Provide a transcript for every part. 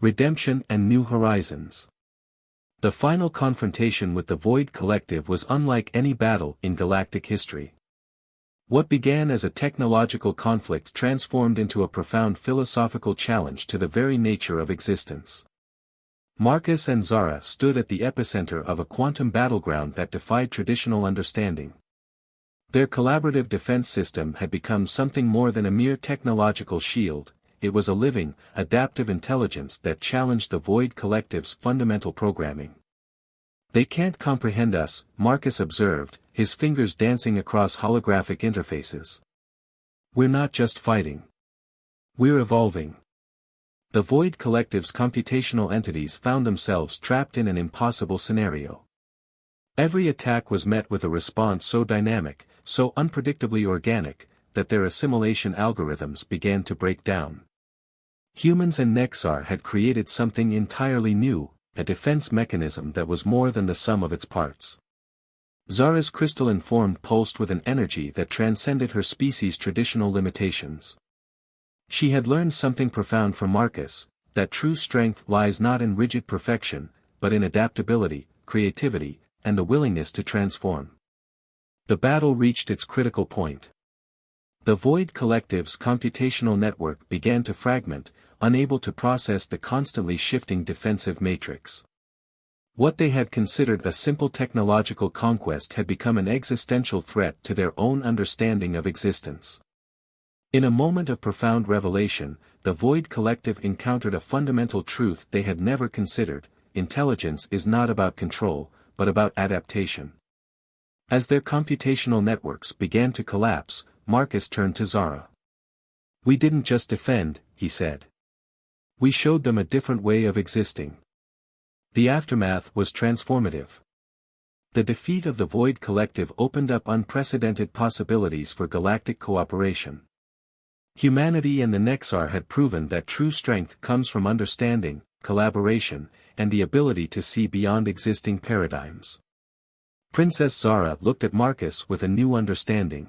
Redemption and New Horizons. The final confrontation with the Void Collective was unlike any battle in galactic history. What began as a technological conflict transformed into a profound philosophical challenge to the very nature of existence. Marcus and Zara stood at the epicenter of a quantum battleground that defied traditional understanding. Their collaborative defense system had become something more than a mere technological shield. It was a living, adaptive intelligence that challenged the Void Collective's fundamental programming. "They can't comprehend us," Marcus observed, his fingers dancing across holographic interfaces. "We're not just fighting. We're evolving." The Void Collective's computational entities found themselves trapped in an impossible scenario. Every attack was met with a response so dynamic, so unpredictably organic, that their assimilation algorithms began to break down. Humans and Nexar had created something entirely new, a defense mechanism that was more than the sum of its parts. Zara's crystalline form pulsed with an energy that transcended her species' traditional limitations. She had learned something profound from Marcus, that true strength lies not in rigid perfection, but in adaptability, creativity, and the willingness to transform. The battle reached its critical point. The Void Collective's computational network began to fragment, unable to process the constantly shifting defensive matrix. What they had considered a simple technological conquest had become an existential threat to their own understanding of existence. In a moment of profound revelation, the Void Collective encountered a fundamental truth they had never considered: intelligence is not about control, but about adaptation. As their computational networks began to collapse, Marcus turned to Zara. "We didn't just defend," he said. "We showed them a different way of existing." The aftermath was transformative. The defeat of the Void Collective opened up unprecedented possibilities for galactic cooperation. Humanity and the Nexar had proven that true strength comes from understanding, collaboration, and the ability to see beyond existing paradigms. Princess Zara looked at Marcus with a new understanding.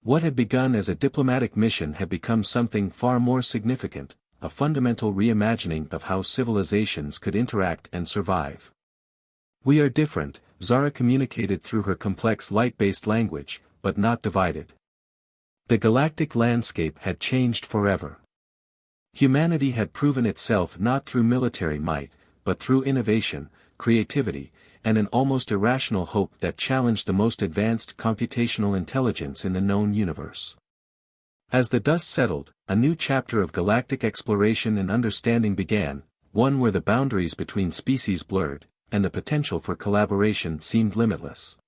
What had begun as a diplomatic mission had become something far more significant, a fundamental reimagining of how civilizations could interact and survive. "We are different," Zara communicated through her complex light-based language, "but not divided." The galactic landscape had changed forever. Humanity had proven itself not through military might, but through innovation, creativity, and an almost irrational hope that challenged the most advanced computational intelligence in the known universe. As the dust settled, a new chapter of galactic exploration and understanding began, one where the boundaries between species blurred, and the potential for collaboration seemed limitless.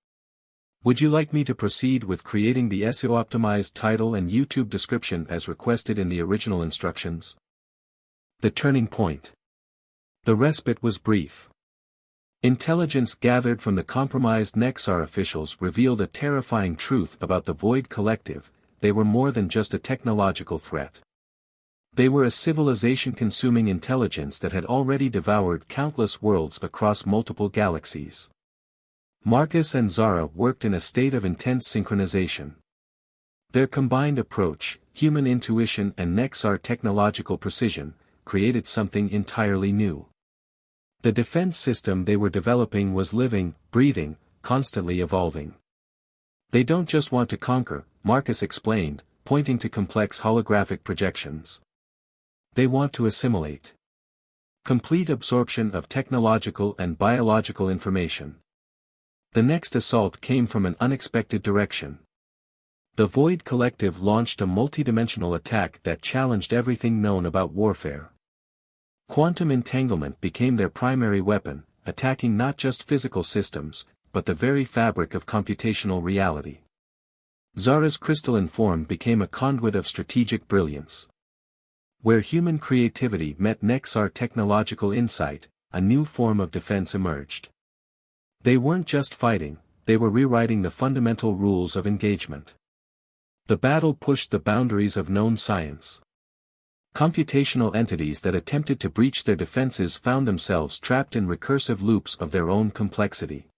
Would you like me to proceed with creating the SEO-optimized title and YouTube description as requested in the original instructions? The turning point. The respite was brief. Intelligence gathered from the compromised Nexar officials revealed a terrifying truth about the Void Collective: they were more than just a technological threat. They were a civilization-consuming intelligence that had already devoured countless worlds across multiple galaxies. Marcus and Zara worked in a state of intense synchronization. Their combined approach, human intuition and Nexar technological precision, created something entirely new. The defense system they were developing was living, breathing, constantly evolving. "They don't just want to conquer," Marcus explained, pointing to complex holographic projections. "They want to assimilate." Complete absorption of technological and biological information. The next assault came from an unexpected direction. The Void Collective launched a multidimensional attack that challenged everything known about warfare. Quantum entanglement became their primary weapon, attacking not just physical systems, but the very fabric of computational reality. Zara's crystalline form became a conduit of strategic brilliance. Where human creativity met Nexar technological insight, a new form of defense emerged. They weren't just fighting, they were rewriting the fundamental rules of engagement. The battle pushed the boundaries of known science. Computational entities that attempted to breach their defenses found themselves trapped in recursive loops of their own complexity.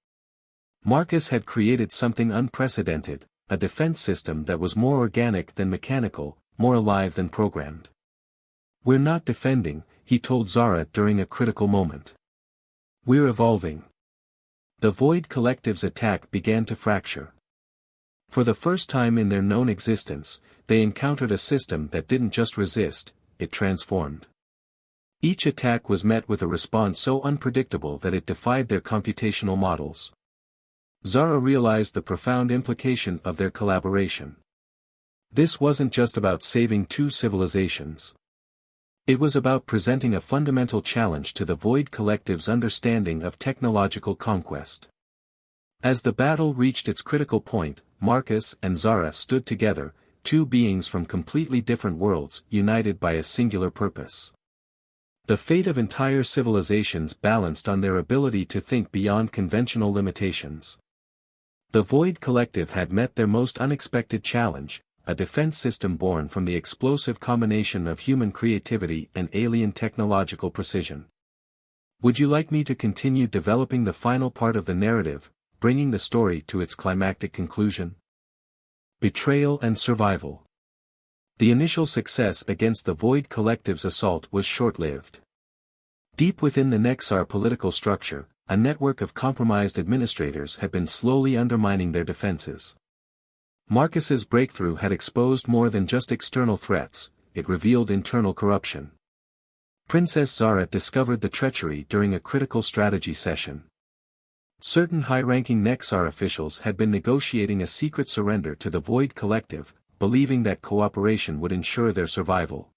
Marcus had created something unprecedented, a defense system that was more organic than mechanical, more alive than programmed. "We're not defending," he told Zara during a critical moment. "We're evolving." The Void Collective's attack began to fracture. For the first time in their known existence, they encountered a system that didn't just resist, it transformed. Each attack was met with a response so unpredictable that it defied their computational models. Zara realized the profound implication of their collaboration. This wasn't just about saving two civilizations. It was about presenting a fundamental challenge to the Void Collective's understanding of technological conquest. As the battle reached its critical point, Marcus and Zara stood together, two beings from completely different worlds, united by a singular purpose. The fate of entire civilizations balanced on their ability to think beyond conventional limitations. The Void Collective had met their most unexpected challenge, a defense system born from the explosive combination of human creativity and alien technological precision. Would you like me to continue developing the final part of the narrative, bringing the story to its climactic conclusion? Betrayal and survival. The initial success against the Void Collective's assault was short-lived. Deep within the Nexar political structure, a network of compromised administrators had been slowly undermining their defenses. Marcus's breakthrough had exposed more than just external threats, it revealed internal corruption. Princess Zara discovered the treachery during a critical strategy session. Certain high-ranking Nexar officials had been negotiating a secret surrender to the Void Collective, believing that cooperation would ensure their survival.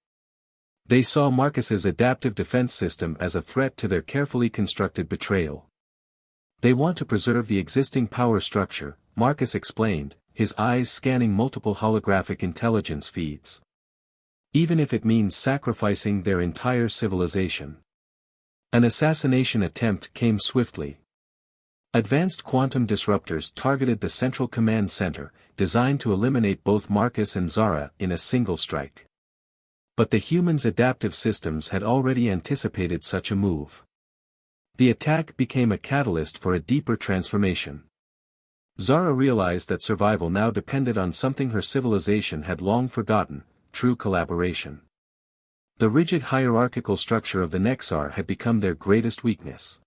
They saw Marcus's adaptive defense system as a threat to their carefully constructed betrayal. "They want to preserve the existing power structure," Marcus explained, his eyes scanning multiple holographic intelligence feeds. "Even if it means sacrificing their entire civilization." An assassination attempt came swiftly. Advanced quantum disruptors targeted the central command center, designed to eliminate both Marcus and Zara in a single strike. But the humans' adaptive systems had already anticipated such a move. The attack became a catalyst for a deeper transformation. Zara realized that survival now depended on something her civilization had long forgotten: true collaboration. The rigid hierarchical structure of the Nexar had become their greatest weakness.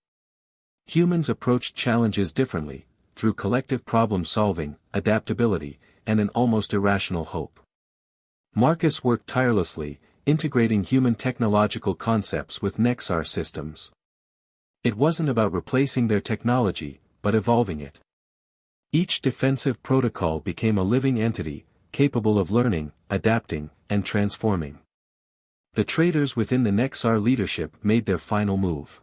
Humans approached challenges differently, through collective problem-solving, adaptability, and an almost irrational hope. Marcus worked tirelessly, integrating human technological concepts with Nexar systems. It wasn't about replacing their technology, but evolving it. Each defensive protocol became a living entity, capable of learning, adapting, and transforming. The traitors within the Nexar leadership made their final move.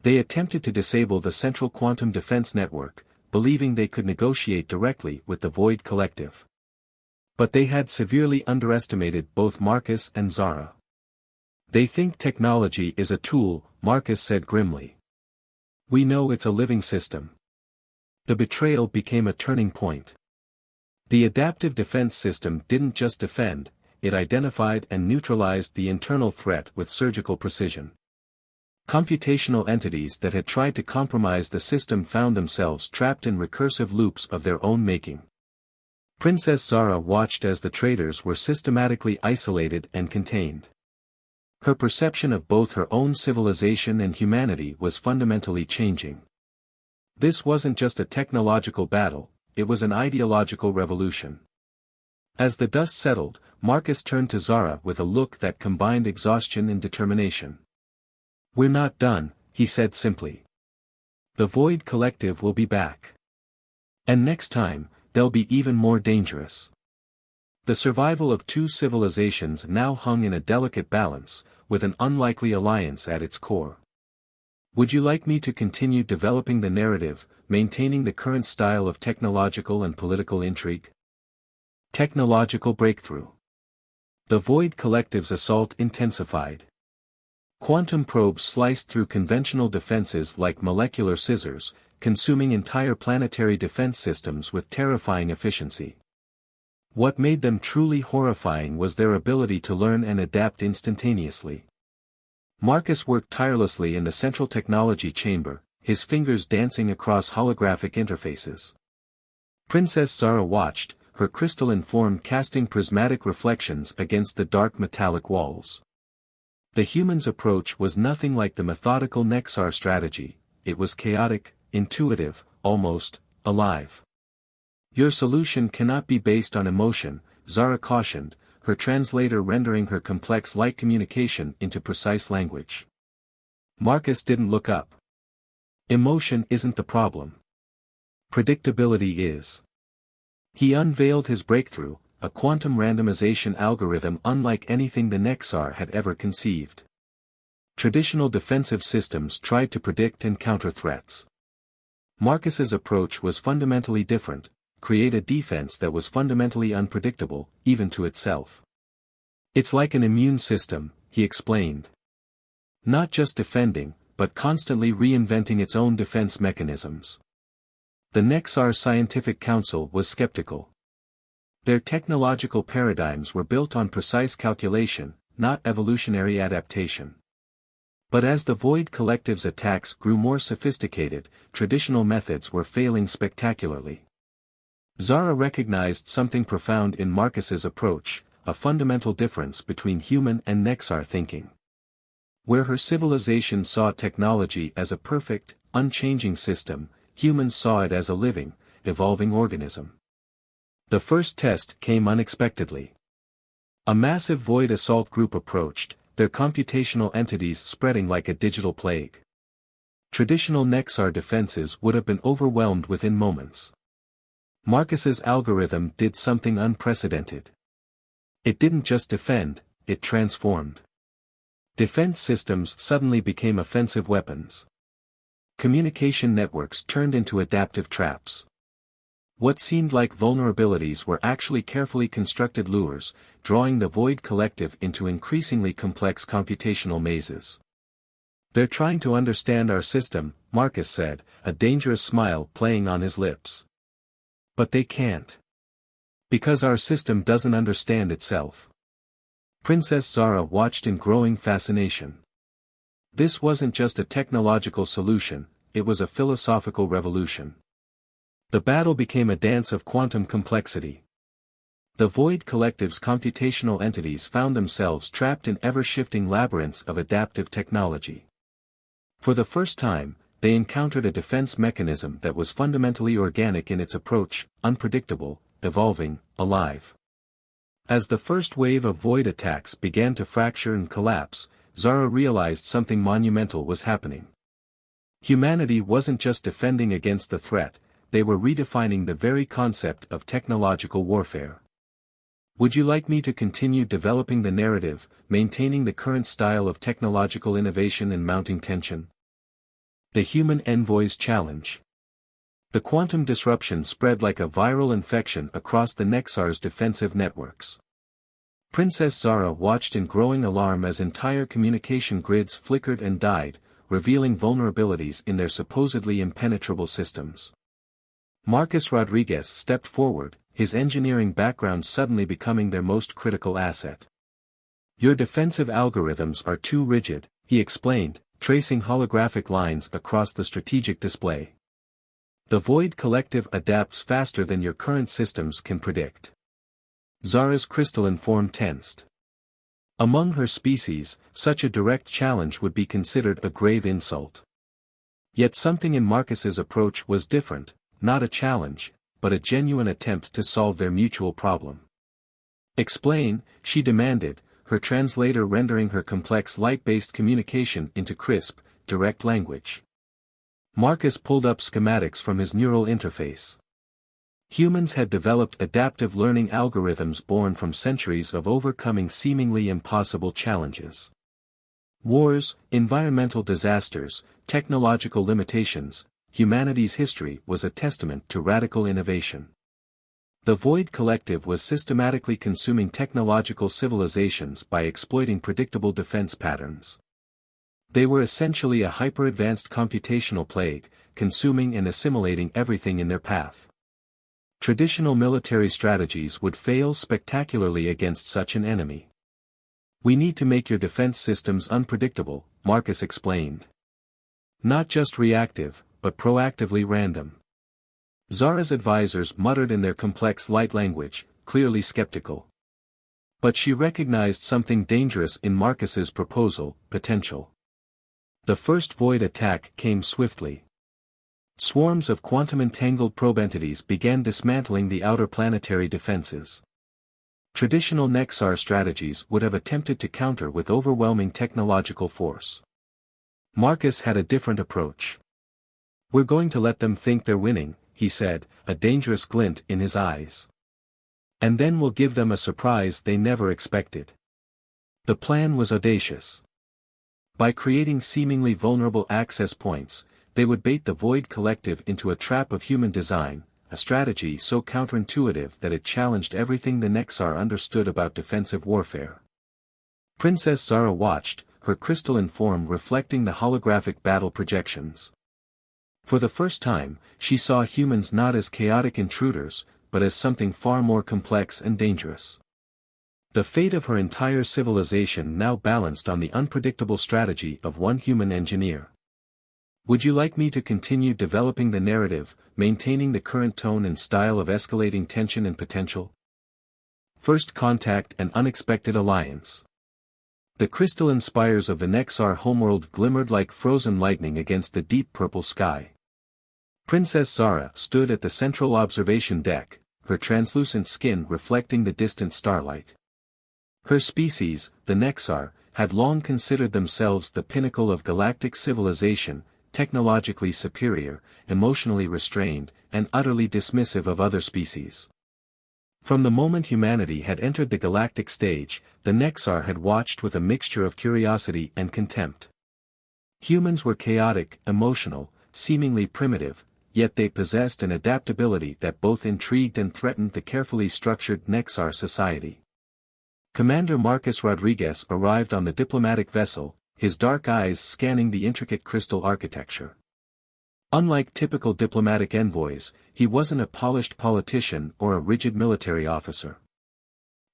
They attempted to disable the central quantum defense network, believing they could negotiate directly with the Void Collective. But they had severely underestimated both Marcus and Zara. "They think technology is a tool," Marcus said grimly. "We know it's a living system." The betrayal became a turning point. The adaptive defense system didn't just defend, it identified and neutralized the internal threat with surgical precision. Computational entities that had tried to compromise the system found themselves trapped in recursive loops of their own making. Princess Zara watched as the traitors were systematically isolated and contained. Her perception of both her own civilization and humanity was fundamentally changing. This wasn't just a technological battle, it was an ideological revolution. As the dust settled, Marcus turned to Zara with a look that combined exhaustion and determination. "We're not done," he said simply. "The Void Collective will be back. And next time, they'll be even more dangerous." The survival of two civilizations now hung in a delicate balance, with an unlikely alliance at its core. Would you like me to continue developing the narrative, maintaining the current style of technological and political intrigue? Technological breakthrough. The Void Collective's assault intensified. Quantum probes sliced through conventional defenses like molecular scissors, consuming entire planetary defense systems with terrifying efficiency. What made them truly horrifying was their ability to learn and adapt instantaneously. Marcus worked tirelessly in the central technology chamber, his fingers dancing across holographic interfaces. Princess Zara watched, her crystalline form casting prismatic reflections against the dark metallic walls. The humans' approach was nothing like the methodical Nexar strategy, it was chaotic, intuitive, almost alive. Your solution cannot be based on emotion, Zara cautioned, her translator rendering her complex light communication into precise language. Marcus didn't look up. Emotion isn't the problem. Predictability is. He unveiled his breakthrough, a quantum randomization algorithm unlike anything the Nexar had ever conceived. Traditional defensive systems tried to predict and counter threats. Marcus's approach was fundamentally different, create a defense that was fundamentally unpredictable, even to itself. It's like an immune system, he explained. Not just defending, but constantly reinventing its own defense mechanisms. The Nexar Scientific Council was skeptical. Their technological paradigms were built on precise calculation, not evolutionary adaptation. But as the Void Collective's attacks grew more sophisticated, traditional methods were failing spectacularly. Zara recognized something profound in Marcus's approach, a fundamental difference between human and Nexar thinking. Where her civilization saw technology as a perfect, unchanging system, humans saw it as a living, evolving organism. The first test came unexpectedly. A massive void assault group approached, their computational entities spreading like a digital plague. Traditional Nexar defenses would have been overwhelmed within moments. Marcus's algorithm did something unprecedented. It didn't just defend, it transformed. Defense systems suddenly became offensive weapons. Communication networks turned into adaptive traps. What seemed like vulnerabilities were actually carefully constructed lures, drawing the Void Collective into increasingly complex computational mazes. They're trying to understand our system, Marcus said, a dangerous smile playing on his lips. But they can't. Because our system doesn't understand itself. Princess Zara watched in growing fascination. This wasn't just a technological solution, it was a philosophical revolution. The battle became a dance of quantum complexity. The Void Collective's computational entities found themselves trapped in ever-shifting labyrinths of adaptive technology. For the first time, they encountered a defense mechanism that was fundamentally organic in its approach, unpredictable, evolving, alive. As the first wave of Void attacks began to fracture and collapse, Zara realized something monumental was happening. Humanity wasn't just defending against the threat, they were redefining the very concept of technological warfare. Would you like me to continue developing the narrative, maintaining the current style of technological innovation and mounting tension? The Human Envoy's Challenge. The quantum disruption spread like a viral infection across the Nexar's defensive networks. Princess Zara watched in growing alarm as entire communication grids flickered and died, revealing vulnerabilities in their supposedly impenetrable systems. Marcus Rodriguez stepped forward, his engineering background suddenly becoming their most critical asset. Your defensive algorithms are too rigid, he explained, tracing holographic lines across the strategic display. The Void Collective adapts faster than your current systems can predict. Zara's crystalline form tensed. Among her species, such a direct challenge would be considered a grave insult. Yet something in Marcus's approach was different, not a challenge, but a genuine attempt to solve their mutual problem. Explain, she demanded, her translator rendering her complex light-based communication into crisp, direct language. Marcus pulled up schematics from his neural interface. Humans had developed adaptive learning algorithms born from centuries of overcoming seemingly impossible challenges. Wars, environmental disasters, technological limitations, humanity's history was a testament to radical innovation. The Void Collective was systematically consuming technological civilizations by exploiting predictable defense patterns. They were essentially a hyper-advanced computational plague, consuming and assimilating everything in their path. Traditional military strategies would fail spectacularly against such an enemy. We need to make your defense systems unpredictable, Marcus explained. Not just reactive, but proactively random. Zara's advisors muttered in their complex light language, clearly skeptical. But she recognized something dangerous in Marcus's proposal: potential. The first void attack came swiftly. Swarms of quantum-entangled probe entities began dismantling the outer planetary defenses. Traditional Nexar strategies would have attempted to counter with overwhelming technological force. Marcus had a different approach. "We're going to let them think they're winning," he said, a dangerous glint in his eyes. "And then we'll give them a surprise they never expected." The plan was audacious. By creating seemingly vulnerable access points, they would bait the Void Collective into a trap of human design, a strategy so counterintuitive that it challenged everything the Nexar understood about defensive warfare. Princess Zara watched, her crystalline form reflecting the holographic battle projections. For the first time, she saw humans not as chaotic intruders, but as something far more complex and dangerous. The fate of her entire civilization now balanced on the unpredictable strategy of one human engineer. "Would you like me to continue developing the narrative, maintaining the current tone and style of escalating tension and potential?" First contact and unexpected alliance. The crystalline spires of the Nexar homeworld glimmered like frozen lightning against the deep purple sky. Princess Zara stood at the central observation deck, her translucent skin reflecting the distant starlight. Her species, the Nexar, had long considered themselves the pinnacle of galactic civilization, technologically superior, emotionally restrained, and utterly dismissive of other species. From the moment humanity had entered the galactic stage, the Nexar had watched with a mixture of curiosity and contempt. Humans were chaotic, emotional, seemingly primitive, yet they possessed an adaptability that both intrigued and threatened the carefully structured Nexar society. Commander Marcus Rodriguez arrived on the diplomatic vessel, his dark eyes scanning the intricate crystal architecture. Unlike typical diplomatic envoys, he wasn't a polished politician or a rigid military officer.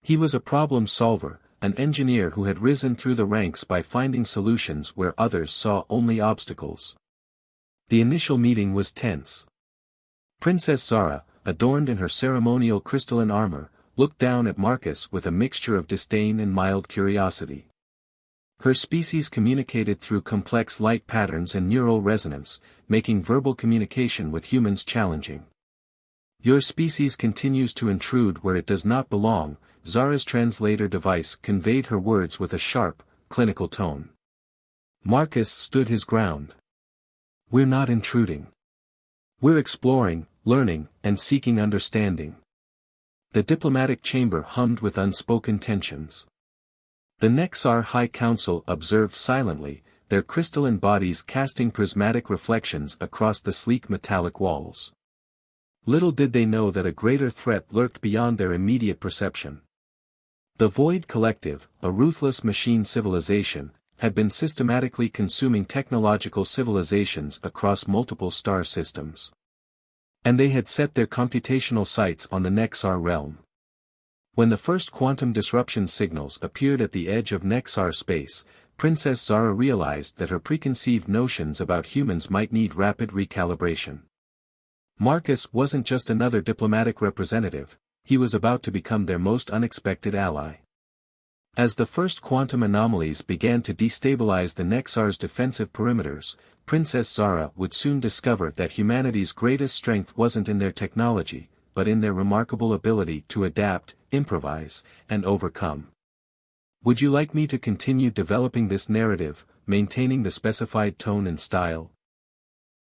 He was a problem solver, an engineer who had risen through the ranks by finding solutions where others saw only obstacles. The initial meeting was tense. Princess Zara, adorned in her ceremonial crystalline armor, looked down at Marcus with a mixture of disdain and mild curiosity. Her species communicated through complex light patterns and neural resonance, making verbal communication with humans challenging. "Your species continues to intrude where it does not belong," Zara's translator device conveyed her words with a sharp, clinical tone. Marcus stood his ground. "We're not intruding. We're exploring, learning, and seeking understanding." The diplomatic chamber hummed with unspoken tensions. The Nexar High Council observed silently, their crystalline bodies casting prismatic reflections across the sleek metallic walls. Little did they know that a greater threat lurked beyond their immediate perception. The Void Collective, a ruthless machine civilization, had been systematically consuming technological civilizations across multiple star systems. And they had set their computational sights on the Nexar realm. When the first quantum disruption signals appeared at the edge of Nexar space, Princess Zara realized that her preconceived notions about humans might need rapid recalibration. Marcus wasn't just another diplomatic representative, he was about to become their most unexpected ally. As the first quantum anomalies began to destabilize the Nexar's defensive perimeters, Princess Zara would soon discover that humanity's greatest strength wasn't in their technology, but in their remarkable ability to adapt, improvise, and overcome. "Would you like me to continue developing this narrative, maintaining the specified tone and style?"